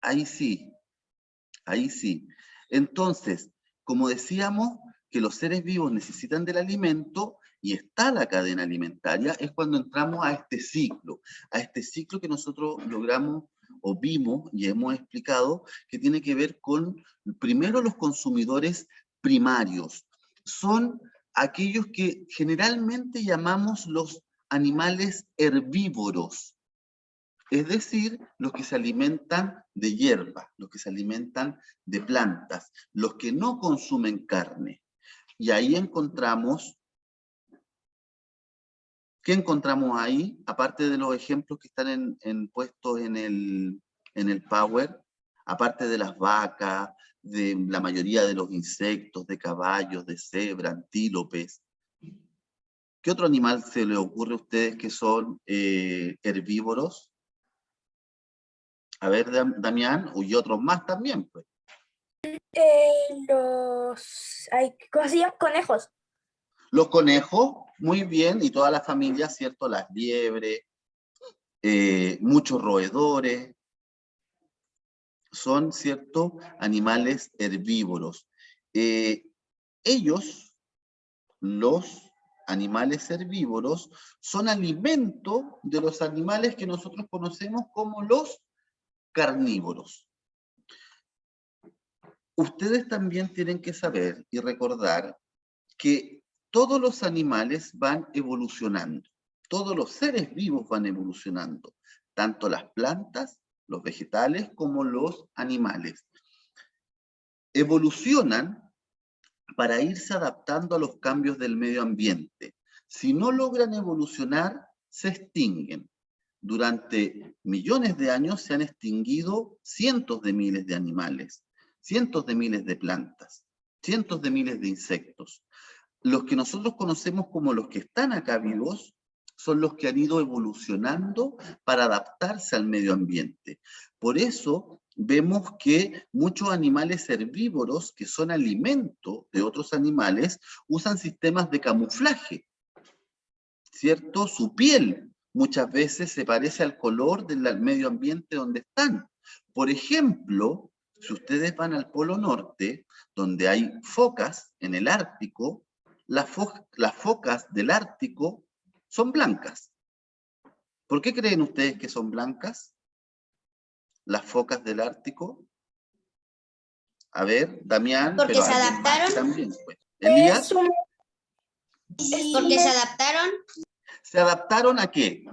ahí sí, ahí sí. Entonces, como decíamos, que los seres vivos necesitan del alimento y está la cadena alimentaria, es cuando entramos a este ciclo que nosotros logramos o vimos y hemos explicado, que tiene que ver con, primero, los consumidores primarios. Son aquellos que generalmente llamamos los animales herbívoros, es decir, los que se alimentan de hierba, los que se alimentan de plantas, los que no consumen carne. Y ahí encontramos, ¿qué encontramos ahí? Aparte de los ejemplos que están puestos en el Power, aparte de las vacas, de la mayoría de los insectos, de caballos, de cebra, antílopes. ¿Qué otro animal se le ocurre a ustedes que son herbívoros? A ver, Damián, y otros más también, pues. ¿Cómo se llama? Conejos. Los conejos, muy bien, y toda la familia, ¿cierto? Las liebres, muchos roedores, son, ¿cierto? Animales herbívoros. Ellos, los animales herbívoros, son alimento de los animales que nosotros conocemos como los carnívoros. Ustedes también tienen que saber y recordar que todos los animales van evolucionando, todos los seres vivos van evolucionando, tanto las plantas, los vegetales, como los animales. Evolucionan para irse adaptando a los cambios del medio ambiente. Si no logran evolucionar, se extinguen. Durante millones de años se han extinguido cientos de miles de animales, cientos de miles de plantas, cientos de miles de insectos. Los que nosotros conocemos como los que están acá vivos son los que han ido evolucionando para adaptarse al medio ambiente. Por eso vemos que muchos animales herbívoros, que son alimento de otros animales, usan sistemas de camuflaje, ¿cierto? Su piel muchas veces se parece al color del medio ambiente donde están. Por ejemplo, si ustedes van al Polo Norte, donde hay focas en el Ártico, las focas del Ártico son blancas. ¿Por qué creen ustedes que son blancas las focas del Ártico? A ver, Damián, porque pero se adaptaron. También, pues. Elías. Porque se adaptaron. ¿Se adaptaron a qué?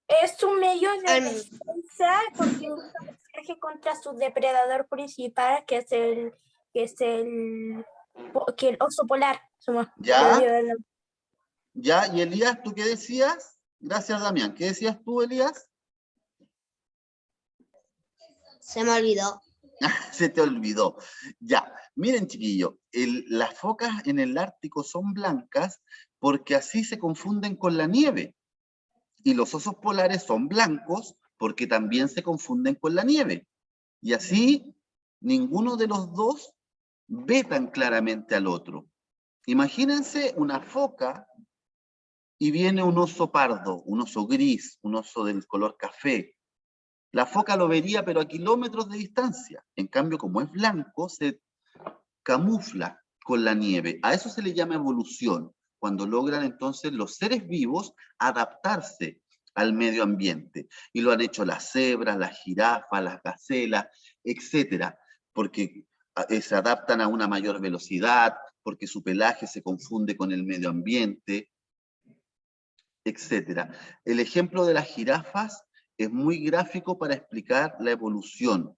Es un medio de defensa porque un camuflaje contra su depredador principal, que es el oso polar. ¿Ya? ¿Ya? ¿Y Elías, tú qué decías? Gracias, Damián. ¿Qué decías tú, Elías? Se me olvidó. Se te olvidó. Ya, miren, chiquillos, las focas en el Ártico son blancas porque así se confunden con la nieve. Y los osos polares son blancos porque también se confunden con la nieve. Y así, ninguno de los dos ve tan claramente al otro. Imagínense una foca y viene un oso pardo, un oso gris, un oso del color café. La foca lo vería, pero a kilómetros de distancia. En cambio, como es blanco, se camufla con la nieve. A eso se le llama evolución, cuando logran entonces los seres vivos adaptarse al medio ambiente. Y lo han hecho las cebras, las jirafas, las gacelas, etcétera, porque se adaptan a una mayor velocidad, porque su pelaje se confunde con el medio ambiente, etcétera. El ejemplo de las jirafas es muy gráfico para explicar la evolución.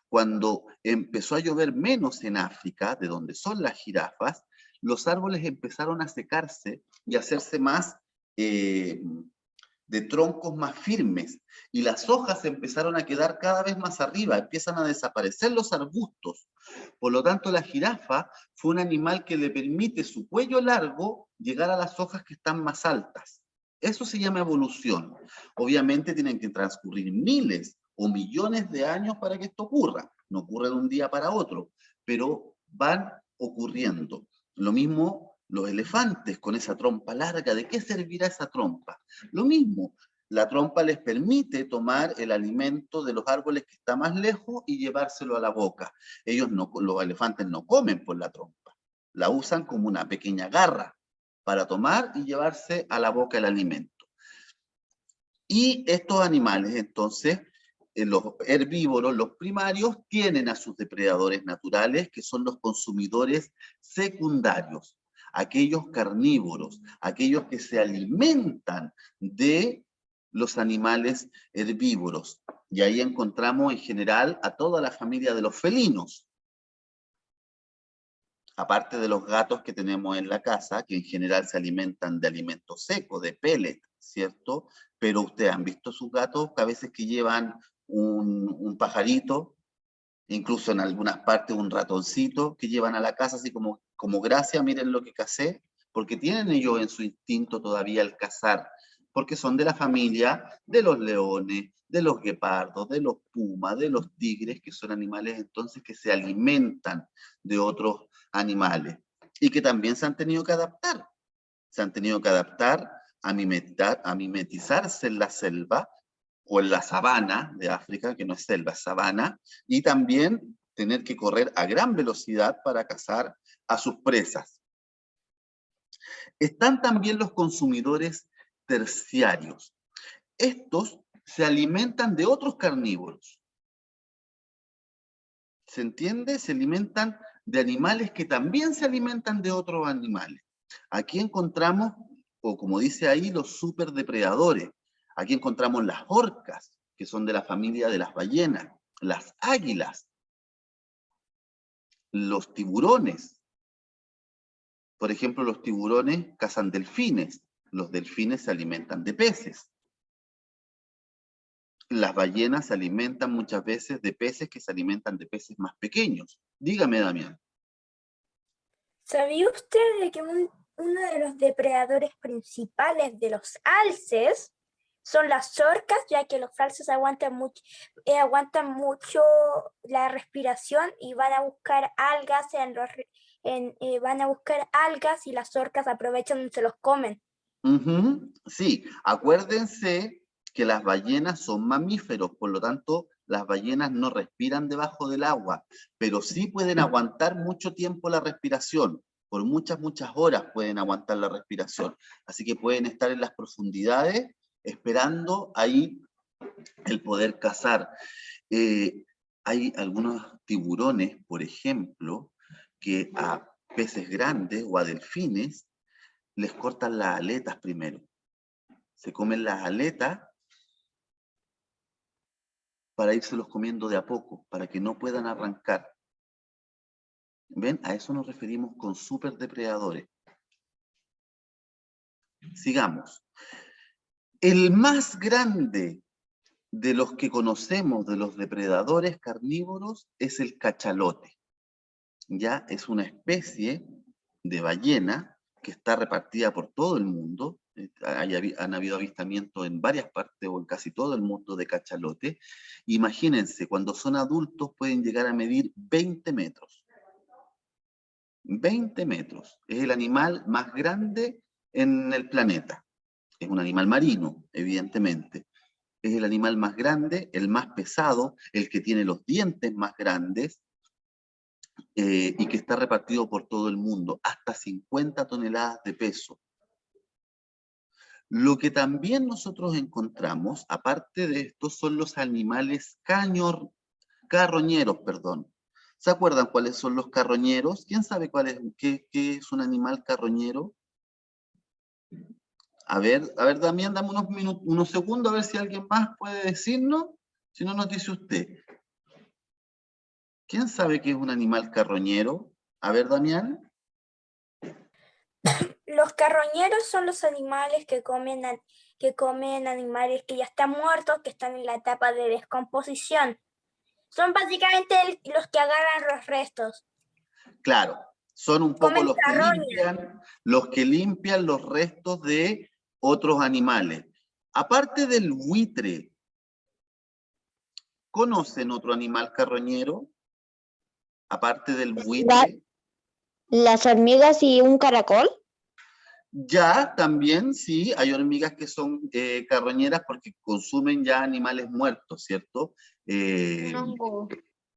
Cuando empezó a llover menos en África, de donde son las jirafas, los árboles empezaron a secarse y a hacerse más de troncos más firmes, y las hojas empezaron a quedar cada vez más arriba, empiezan a desaparecer los arbustos. Por lo tanto, la jirafa fue un animal que le permite su cuello largo llegar a las hojas que están más altas. Eso se llama evolución. Obviamente tienen que transcurrir miles o millones de años para que esto ocurra. No ocurre de un día para otro, pero van ocurriendo. Lo mismo los elefantes con esa trompa larga. ¿De qué servirá esa trompa? Lo mismo, La trompa les permite tomar el alimento de los árboles que está más lejos y llevárselo a la boca. Ellos no, los elefantes no comen por la trompa. La usan como una pequeña garra para tomar y llevarse a la boca el alimento. Y estos animales, entonces, los herbívoros, los primarios, tienen a sus depredadores naturales, que son los consumidores secundarios, aquellos carnívoros, aquellos que se alimentan de los animales herbívoros. Y ahí encontramos en general a toda la familia de los felinos. Aparte de los gatos que tenemos en la casa, que en general se alimentan de alimento seco, de pellet, ¿cierto? Pero ustedes han visto sus gatos que a veces que llevan un pajarito, incluso en algunas partes un ratoncito, que llevan a la casa así como gracia, miren lo que cacé, porque tienen ellos en su instinto todavía el cazar, porque son de la familia de los leones, de los guepardos, de los pumas, de los tigres, que son animales entonces que se alimentan de otros animales y que también se han tenido que adaptar. Se han tenido que adaptar a mimetizarse en la selva o en la sabana de África, que no es selva, es sabana, y también tener que correr a gran velocidad para cazar a sus presas. Están también los consumidores terciarios. Estos se alimentan de otros carnívoros. ¿Se entiende? Se alimentan de animales que también se alimentan de otros animales. Aquí encontramos, o como dice ahí, los superdepredadores. Aquí encontramos las orcas, que son de la familia de las ballenas, las águilas, los tiburones. Por ejemplo, los tiburones cazan delfines, los delfines se alimentan de peces. Las ballenas se alimentan muchas veces de peces que se alimentan de peces más pequeños. Dígame, Damián. ¿Sabía usted de que uno de los depredadores principales de los alces son las orcas, ya que los alces aguantan mucho la respiración y van a buscar algas van a buscar algas y las orcas aprovechan y se los comen? Sí, acuérdense que las ballenas son mamíferos, por lo tanto, las ballenas no respiran debajo del agua, pero sí pueden aguantar mucho tiempo la respiración, por muchas horas pueden aguantar la respiración, así que pueden estar en las profundidades esperando ahí el poder cazar. Hay algunos tiburones, por ejemplo, que a peces grandes o a delfines les cortan las aletas primero. Se comen las aletas para irselos comiendo de a poco, para que no puedan arrancar. ¿Ven? A eso nos referimos con superdepredadores. Sigamos. El más grande de los que conocemos, de los depredadores carnívoros, es el cachalote. Ya es una especie de ballena que está repartida por todo el mundo. Han habido avistamientos en varias partes o en casi todo el mundo de cachalote. Imagínense, cuando son adultos pueden llegar a medir 20 metros. 20 metros. Es el animal más grande en el planeta. Es un animal marino, evidentemente. Es el animal más grande, el más pesado, el que tiene los dientes más grandes, y que está repartido por todo el mundo, hasta 50 toneladas de peso. Lo que también nosotros encontramos, aparte de esto, son los animales carroñeros, perdón. ¿Se acuerdan cuáles son los carroñeros? ¿Quién sabe qué es un animal carroñero? A ver, Damián, dame unos segundos a ver si alguien más puede decirnos. Si no, nos dice usted. ¿Quién sabe qué es un animal carroñero? A ver, Damián. Los carroñeros son los animales que comen animales que ya están muertos, que están en la etapa de descomposición. Son básicamente los que agarran los restos. Claro, son un poco Comen los que limpian los restos de otros animales. Aparte del buitre, ¿conocen otro animal carroñero? Aparte del buitre. ¿Las hormigas y un caracol? Ya también, sí, hay hormigas que son carroñeras porque consumen ya animales muertos, ¿cierto? Un hongo.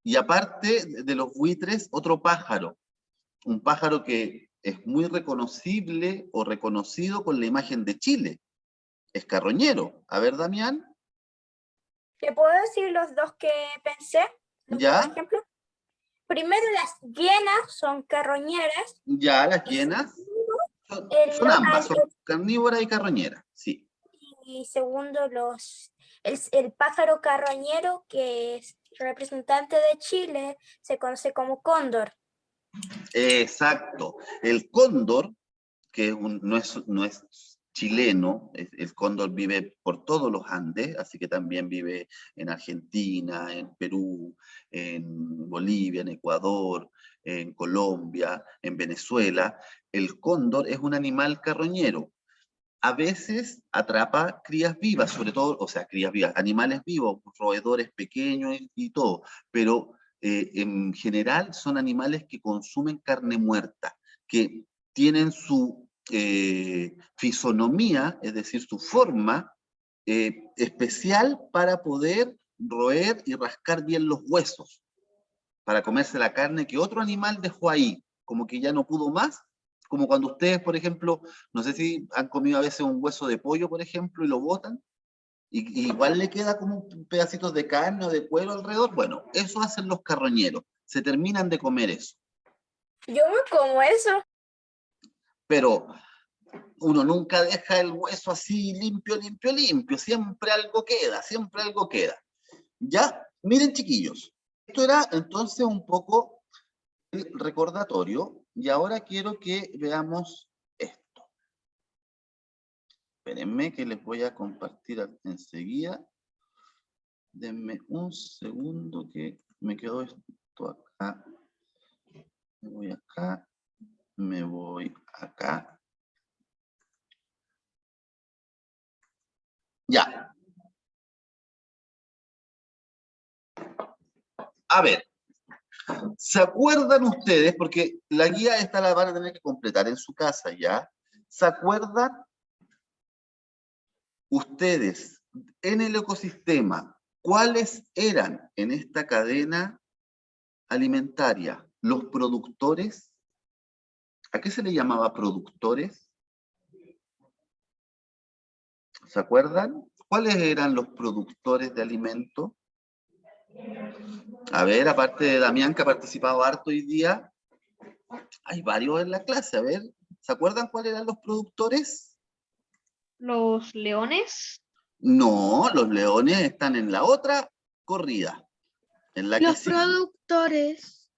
Y aparte de los buitres, otro pájaro. Un pájaro que es muy reconocible o reconocido con la imagen de Chile. Es carroñero. A ver, Damián. ¿Te puedo decir los dos que pensé? Los dos Ya, ejemplos. Primero, las hienas son carroñeras. ya, las Y hienas segundo, son ambas, son carnívoras y carroñeras, sí. y segundo, el pájaro carroñero, que es representante de Chile, se conoce como cóndor. Exacto. El cóndor, que no es chileno, el cóndor vive por todos los Andes, así que también vive en Argentina, en Perú, en Bolivia, en Ecuador, en Colombia, en Venezuela. El cóndor es un animal carroñero. A veces atrapa crías vivas, sobre todo, o sea, crías vivas, animales vivos, roedores pequeños y todo, pero en general son animales que consumen carne muerta, que tienen su fisonomía, es decir, su forma especial para poder roer y rascar bien los huesos, para comerse la carne que otro animal dejó ahí, como que ya no pudo más, como cuando ustedes, por ejemplo, no sé si han comido a veces un hueso de pollo, por ejemplo, y lo botan, y igual le queda como pedacitos de carne o de cuero alrededor. Bueno, eso hacen los carroñeros, se terminan de comer eso. Yo me como eso. Pero uno nunca deja el hueso así limpio, limpio, limpio, siempre algo queda, siempre algo queda. Ya, miren chiquillos, esto era entonces un poco el recordatorio, y ahora quiero que veamos esto. Espérenme que les voy a compartir enseguida. Denme un segundo que me quedó esto acá. Me voy acá, me voy acá. Ya. A ver, ¿se acuerdan ustedes? Porque la guía esta la van a tener que completar en su casa, ¿ya? ¿Se acuerdan ustedes en el ecosistema cuáles eran en esta cadena alimentaria los productores? ¿A qué se le llamaba productores? ¿Se acuerdan? ¿Cuáles eran los productores de alimento? A ver, aparte de Damián, que ha participado harto hoy día, hay varios en la clase. A ver, ¿se acuerdan cuáles eran los productores? Los leones. No, los leones están en la otra corrida, en la que Los sigue. productores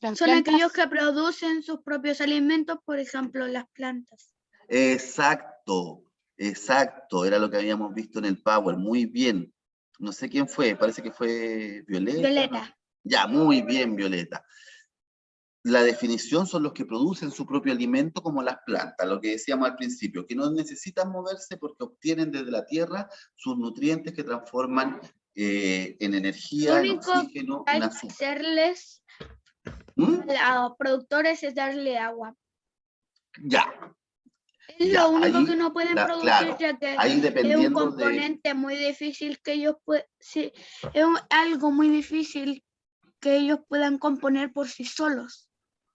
Las son plantas. aquellos que producen sus propios alimentos, por ejemplo, las plantas. Exacto, exacto, era lo que habíamos visto en el Power, muy bien. No sé quién fue, parece que fue Violeta. Violeta. ¿No? Ya, muy bien, Violeta. La definición son los que producen su propio alimento como las plantas, lo que decíamos al principio, que no necesitan moverse porque obtienen desde la tierra sus nutrientes que transforman en energía, Lo en único oxígeno, que hay en que azúcar. hacerles ¿Mm? a los productores es darle agua. Ya, Es ya, lo único ahí, que no pueden producir, claro, ya que ahí es un dependiendo de... componente muy difícil que ellos sí, es algo muy difícil que ellos puedan componer por sí solos.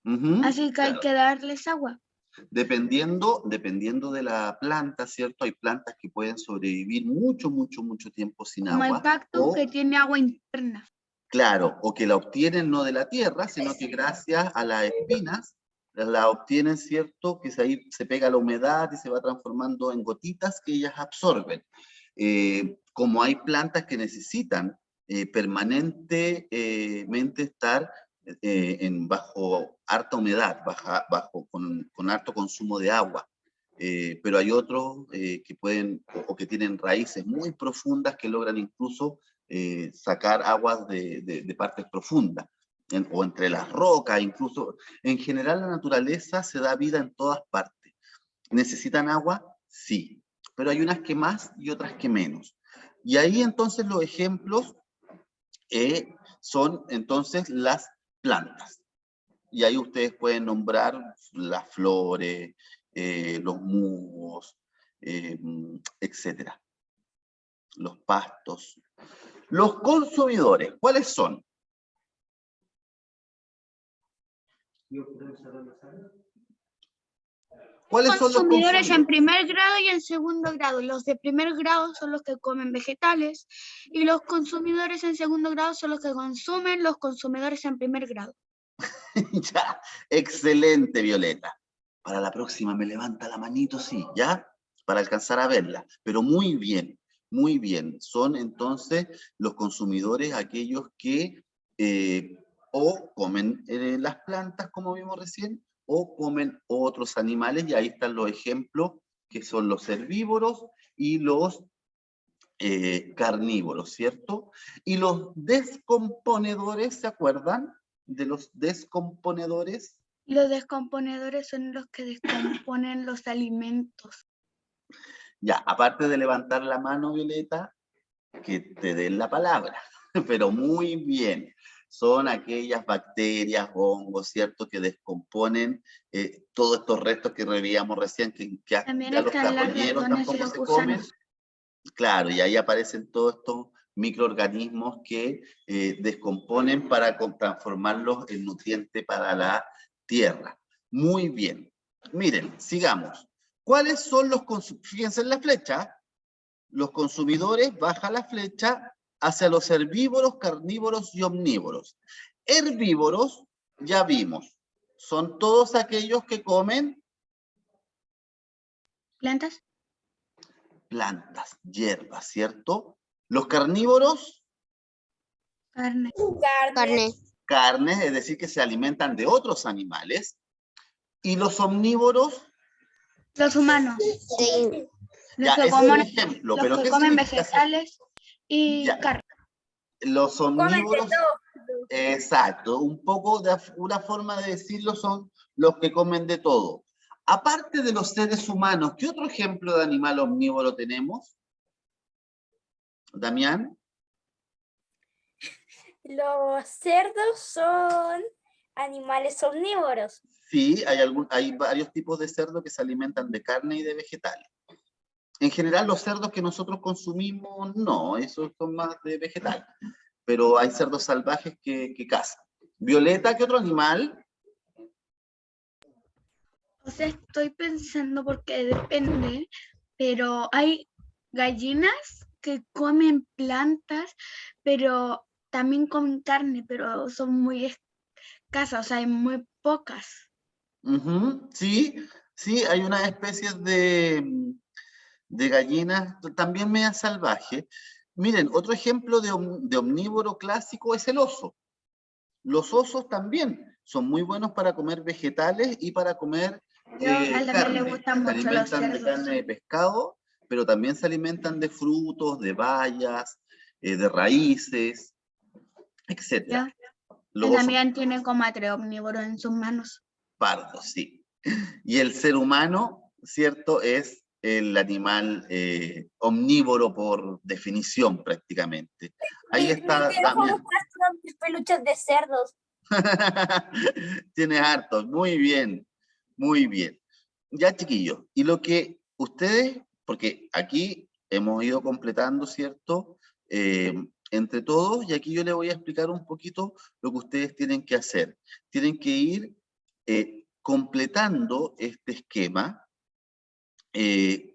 Ujú, Así que hay claro. que darles agua. Dependiendo de la planta, ¿cierto? Hay plantas que pueden sobrevivir mucho, mucho, mucho tiempo sin Como el agua. cactus O, que tiene agua interna. claro, o que la obtienen no de la tierra, sino que gracias a las espinas la obtienen, ¿cierto? Que ahí se pega la humedad y se va transformando en gotitas que ellas absorben. Como hay plantas que necesitan permanentemente estar bajo harta humedad, con harto consumo de agua. Pero hay otros que pueden o que tienen raíces muy profundas que logran incluso sacar aguas de partes profundas, o entre las rocas, incluso. En general la naturaleza se da vida en todas partes. ¿Necesitan agua? Sí, pero hay unas que más y otras que menos. Y ahí entonces los ejemplos son entonces las plantas. Y ahí ustedes pueden nombrar las flores, los musgos, etcétera. Los pastos. Los consumidores, ¿cuáles son? ¿Cuáles son los Consumidores en consumidores? primer grado y en segundo grado. Los de primer grado son los que comen vegetales y los consumidores en segundo grado son los que consumen los consumidores en primer grado. Ya, excelente, Violeta. Para la próxima me levanta la manito, sí, ¿ya? Para alcanzar a verla. Pero muy bien, muy bien. Son entonces los consumidores aquellos que o comen las plantas, como vimos recién, o comen otros animales, y ahí están los ejemplos, que son los herbívoros y los carnívoros, ¿cierto? Y los descomponedores, ¿se acuerdan de los descomponedores? Los descomponedores son los que descomponen los alimentos. Ya, aparte de levantar la mano, Violeta, que te den la palabra, pero muy bien. Son aquellas bacterias, hongos, ¿cierto?, que descomponen todos estos restos que veíamos recién, que También ya los están las carroñeros ratones y tampoco los se comen. gusanos. Claro, y ahí aparecen todos estos microorganismos que descomponen para transformarlos en nutriente para la tierra. Muy bien. Miren, sigamos. ¿Cuáles son los consumidores? Fíjense en la flecha. Los consumidores, baja la flecha, hacia los herbívoros, carnívoros y omnívoros. Herbívoros, ya vimos, son todos aquellos que comen ¿Plantas? plantas, hierbas, ¿cierto? Los carnívoros, Carne. Carne. carnes, es decir, que se alimentan de otros animales. Y los omnívoros, Los humanos. Sí. ya, Los que ese es comen, el ejemplo, los pero que ¿qué comen significa eso? vegetales y Ya, carne. los Comen de omnívoros, todo. exacto, un poco de una forma de decirlo son los que comen de todo. Aparte de los seres humanos, ¿qué otro ejemplo de animal omnívoro tenemos? Damián. Los cerdos son animales omnívoros. Sí, hay varios tipos de cerdo que se alimentan de carne y de vegetales. En general, los cerdos que nosotros consumimos, no, esos son más de vegetal. Pero hay cerdos salvajes que cazan. Violeta, ¿qué otro animal? O sea, estoy pensando porque depende, pero hay gallinas que comen plantas, pero también comen carne, pero son muy escasas, o sea, hay muy pocas. Sí, sí, hay unas especies de gallinas también media salvajes. Miren, otro ejemplo de omnívoro clásico es el oso. Los osos también son muy buenos para comer vegetales y para comer A él también le carne. gustan Se mucho los alimentan de cerdos. carne de pescado, pero también se alimentan de frutos, de bayas, de raíces, etc. ¿Ya? Los Él osos también tiene comadre omnívoro en sus manos. pardos, sí. Y el ser humano, ¿cierto?, es el animal omnívoro por definición prácticamente. Ahí Mis está videojuegos Damián. muestran mis peluches de cerdos. Tienes hartos, muy bien, muy bien. Ya, chiquillos, y lo que ustedes, porque aquí hemos ido completando, ¿cierto?, entre todos, y aquí yo les voy a explicar un poquito lo que ustedes tienen que hacer. Tienen que ir completando este esquema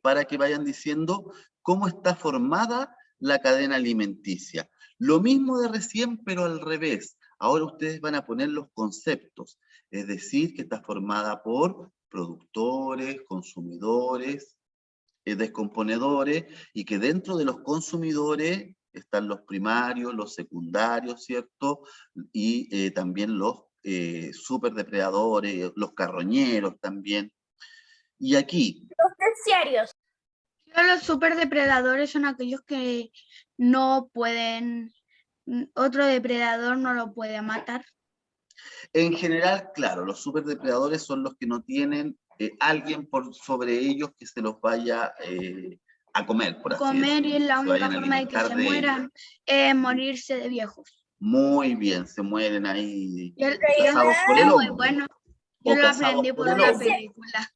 para que vayan diciendo cómo está formada la cadena alimenticia. Lo mismo de recién, pero al revés. Ahora ustedes van a poner los conceptos, es decir, que está formada por productores, consumidores, descomponedores, y que dentro de los consumidores están los primarios, los secundarios, ¿cierto? Y también los superdepredadores, los carroñeros también. Y aquí, Los terciarios. Los superdepredadores son aquellos que no pueden, otro depredador no lo puede matar. en general, claro, los superdepredadores son los que no tienen alguien por sobre ellos que se los vaya a comer, por así Comer y decirlo, la se única vayan a forma de que alimentar se de ellos. mueran es morirse de viejos. Muy bien, se mueren ahí Y cazados por es el muy hombre bueno. Yo o lo cazados aprendí por por el una hombre. película.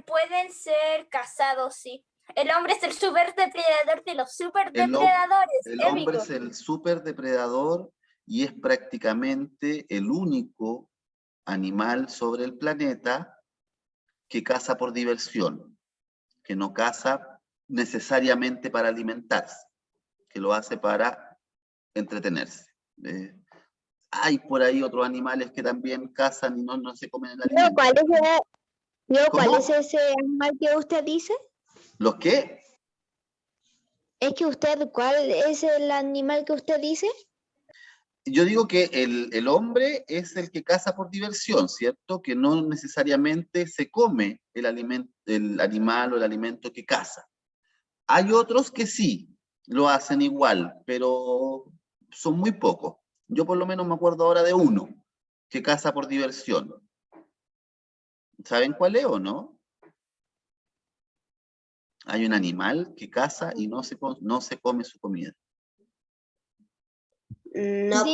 Pueden ser cazados, sí. El hombre es el superdepredador de los superdepredadores. El hombre es el superdepredador y es prácticamente el único animal sobre el planeta que caza por diversión, que no caza necesariamente para alimentarse, que lo hace para entretenerse. Hay por ahí otros animales que también cazan y no se comen el alimento. ¿Cuál es ese animal que usted dice? ¿Los qué? ¿Cuál es el animal que usted dice? Yo digo que el hombre es el que caza por diversión, ¿cierto? Que no necesariamente se come el animal o el alimento que caza. Hay otros que sí, lo hacen igual, pero son muy pocos. Yo por lo menos me acuerdo ahora de uno que caza por diversión. ¿Saben cuál es o no? Hay un animal que caza y no se come su comida. No.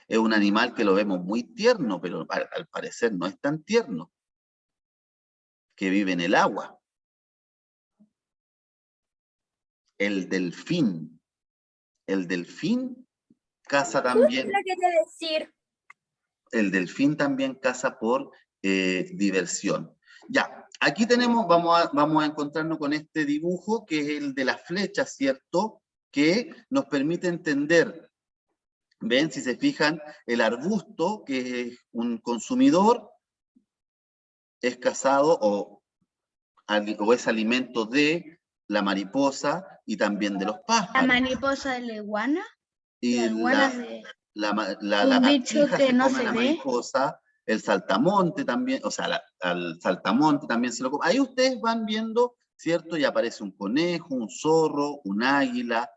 Es un animal que lo vemos muy tierno, pero al parecer no es tan tierno, que vive en el agua. El delfín. El delfín caza también. Lo quería decir. El delfín también caza por diversión. Ya, aquí tenemos, vamos a encontrarnos con este dibujo que es el de la flecha, ¿cierto? Que nos permite entender, ven, si se fijan, el arbusto, que es un consumidor, es cazado o es alimento de la mariposa y también de los La pájaros. mariposa de la iguana. Y La iguana de la un bicho lagartija que se no come se la ve. mariposa, el saltamonte también, o sea, al saltamonte también se lo come. Ahí ustedes van viendo, ¿cierto? Y aparece un conejo, un zorro, un águila,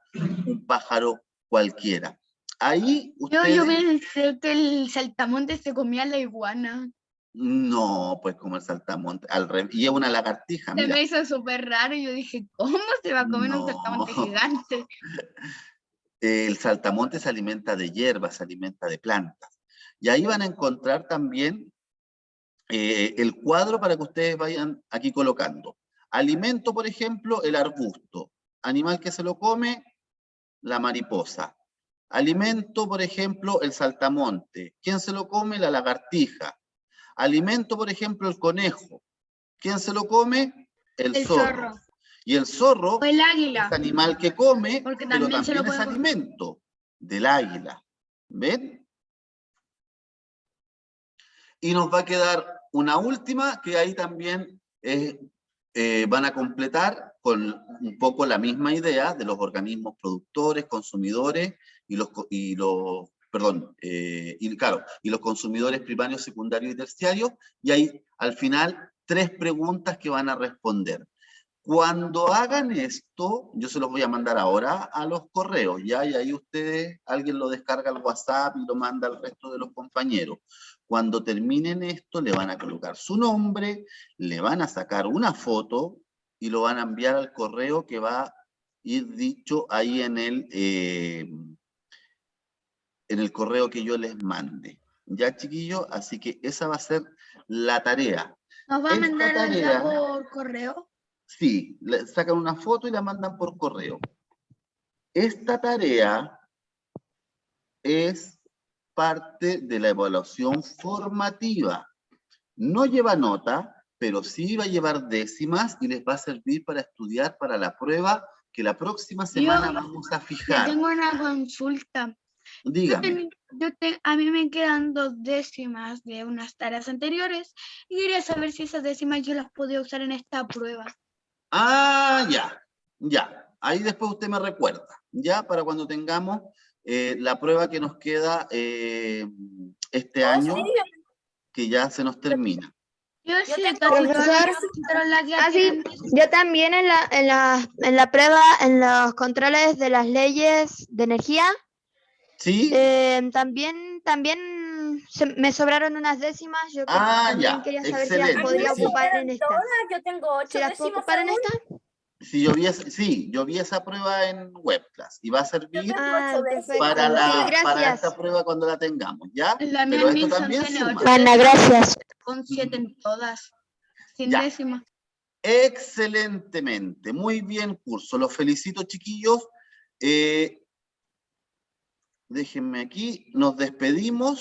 un pájaro cualquiera. Ahí ustedes... Yo pensé que el saltamonte se comía la iguana. No, pues como el saltamonte, al revés. Y es una lagartija, Se mira. me hizo súper raro y yo dije, ¿cómo se va a comer un No. saltamonte gigante? El saltamonte se alimenta de hierbas, se alimenta de plantas. Y ahí van a encontrar también el cuadro para que ustedes vayan aquí colocando. Alimento, por ejemplo, el arbusto. Animal que se lo come, la mariposa. Alimento, por ejemplo, el saltamonte. ¿Quién se lo come? La lagartija. Alimento, por ejemplo, el conejo. ¿Quién se lo come? El zorro. Y el zorro O el águila. es animal que come, Porque pero también se lo también es puede comer. alimento del águila. ¿Ven? Y nos va a quedar una última que ahí también van a completar con un poco la misma idea de los organismos productores, consumidores y los consumidores primarios, secundarios y terciarios. Y hay al final 3 preguntas que van a responder. Cuando hagan esto, yo se los voy a mandar ahora a los correos, ¿ya? Y ahí ustedes, alguien lo descarga al WhatsApp y lo manda al resto de los compañeros. Cuando terminen esto, le van a colocar su nombre, le van a sacar una foto y lo van a enviar al correo que va a ir dicho ahí en el correo que yo les mande. ¿Ya, chiquillos? Así que esa va a ser la tarea. ¿Nos va a Esta mandar tarea, por correo? sí, le sacan una foto y la mandan por correo. Esta tarea es parte de la evaluación formativa. No lleva nota, pero sí va a llevar décimas y les va a servir para estudiar para la prueba que la próxima semana vamos a Yo fijar. tengo una consulta. Dígame. A mí me quedan 2 décimas de unas tareas anteriores y quería saber si esas décimas yo las podía usar en esta prueba. Ah, ya. Ahí después usted me recuerda, ya, para cuando tengamos la prueba que nos queda este año, sí. que ya se nos termina. Yo sí, tengo casi profesor. todas las controlas ya Sí, tienen- yo también en la prueba, en los controles de las leyes de energía, ¿Sí? también me sobraron unas décimas. Yo Ah, también ya, quería saber si excelente. las podría Sí. ocupar en esta. Yo tengo 8 ¿Si las puedo décimas ocupar en aún. esta? Sí, yo vi esa prueba en Webclass y va a servir Perfecto. para, Sí, para gracias. esta prueba cuando la tengamos, ¿ya? La mía Pero esto Nilsson también tiene suma. 8. Ana, gracias. Con 7 en todas. Sin Ya. décima. Excelentemente, muy bien curso, los felicito chiquillos. Déjenme aquí, nos despedimos.